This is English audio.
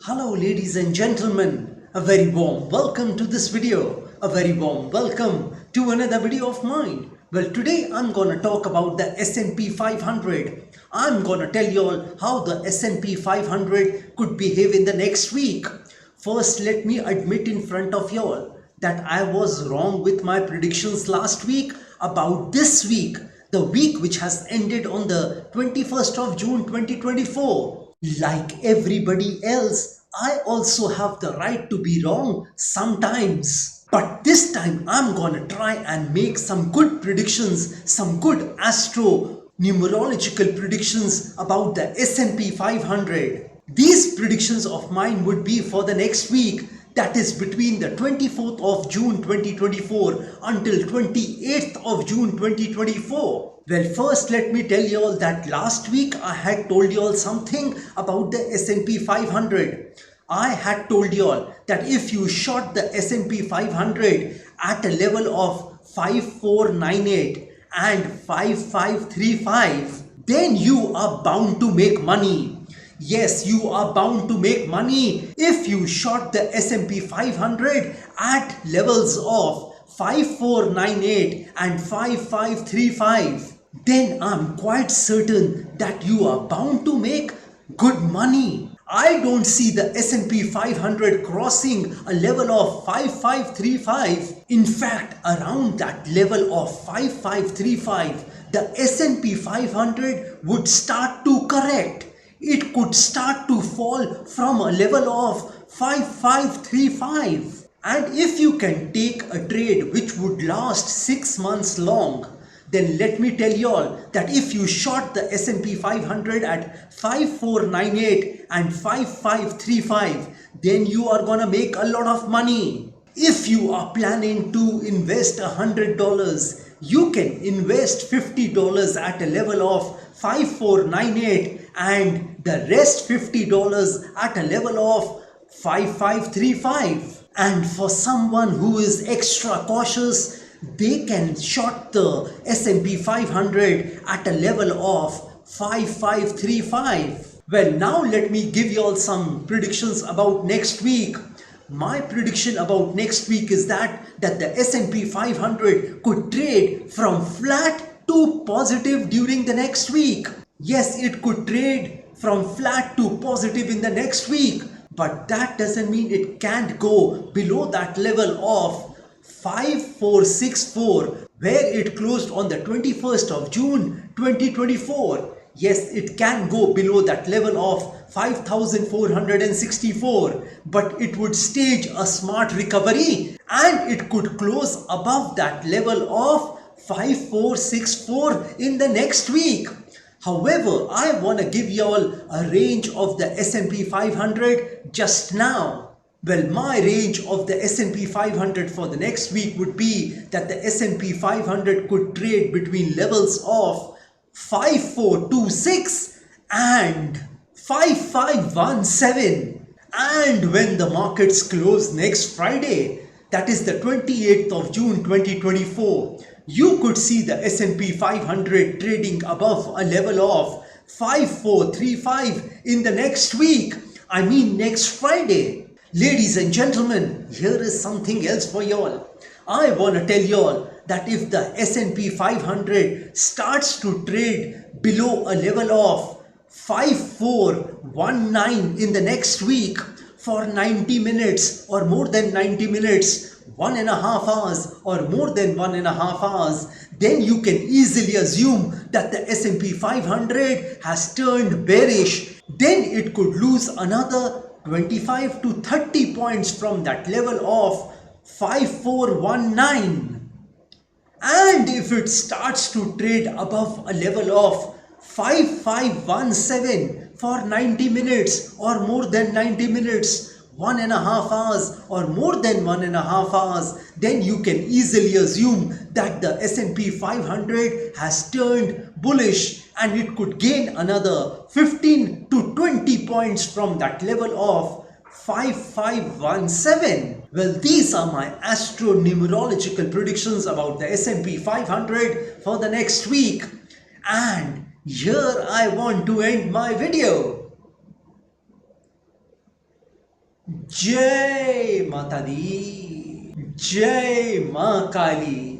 Hello ladies and gentlemen, a very warm welcome to this video, a very warm welcome to another video of mine. Well, today I'm gonna talk about the S&P 500. I'm gonna tell you all how the S&P 500 could behave in the next week. First, let me admit in front of you all that I was wrong with my predictions last week about this week, the week which has ended on the 21st of June 2024. Like everybody else, I also have the right to be wrong sometimes. But this time I'm gonna try and make some good predictions, some good astro-numerological predictions about the S&P 500. These predictions of mine would be for the next week, that is between the 24th of June 2024 until 28th of June 2024. Well, first let me tell you all that last week I had told you all something about the S&P 500. I had told you all that if you short the S&P 500 at a level of 5498 and 5535, then you are bound to make money. Yes, you are bound to make money if you short the S&P 500 at levels of 5498 and 5535. Then I'm quite certain that you are bound to make good money. I don't see the S&P 500 crossing a level of 5535. In fact, around that level of 5535, the S&P 500 would start to correct. It could start to fall from a level of 5535. And if you can take a trade which would last 6 months long, then let me tell you all that if you short the S&P 500 at 5498 and 5535, then you are gonna make a lot of money. If you are planning to invest $100, you can invest $50 at a level of 5498 and the rest $50 at a level of 5535. And for someone who is extra cautious, they can short the S&P 500 at a level of 5535. Well, now let me give you all some predictions about next week. My prediction about next week is that the S&P 500 could trade from flat to positive during the next week. Yes, it could trade from flat to positive in the next week, but that doesn't mean it can't go below that level of 5464 where it closed on the 21st of June 2024. Yes, it can go below that level of 5464, but it would stage a smart recovery and it could close above that level of 5464 in the next week. However, I want to give you all a range of the S&P 500 just now. Well, my range of the S&P 500 for the next week would be that the S&P 500 could trade between levels of 5426 and 5517. And when the markets close next Friday, that is the 28th of June 2024, you could see the S&P 500 trading above a level of 5435 in the next week. I mean next Friday. Ladies and gentlemen, here is something else for y'all. I want to tell y'all that if the S&P 500 starts to trade below a level of 5419 in the next week for 90 minutes or more than 90 minutes, 1.5 hours or more than 1.5 hours, then you can easily assume that the S&P 500 has turned bearish. Then it could lose another 25 to 30 points from that level of 5419. And if it starts to trade above a level of 5517 for 90 minutes or more than 90 minutes, 1.5 hours or more than 1.5 hours, then you can easily assume that the S&P 500 has turned bullish and it could gain another 15 to 20 points from that level of 5517. Well, these are my astro-numerological predictions about the S&P 500 for the next week. And here I want to end my video. जय माता दी, जय मां काली।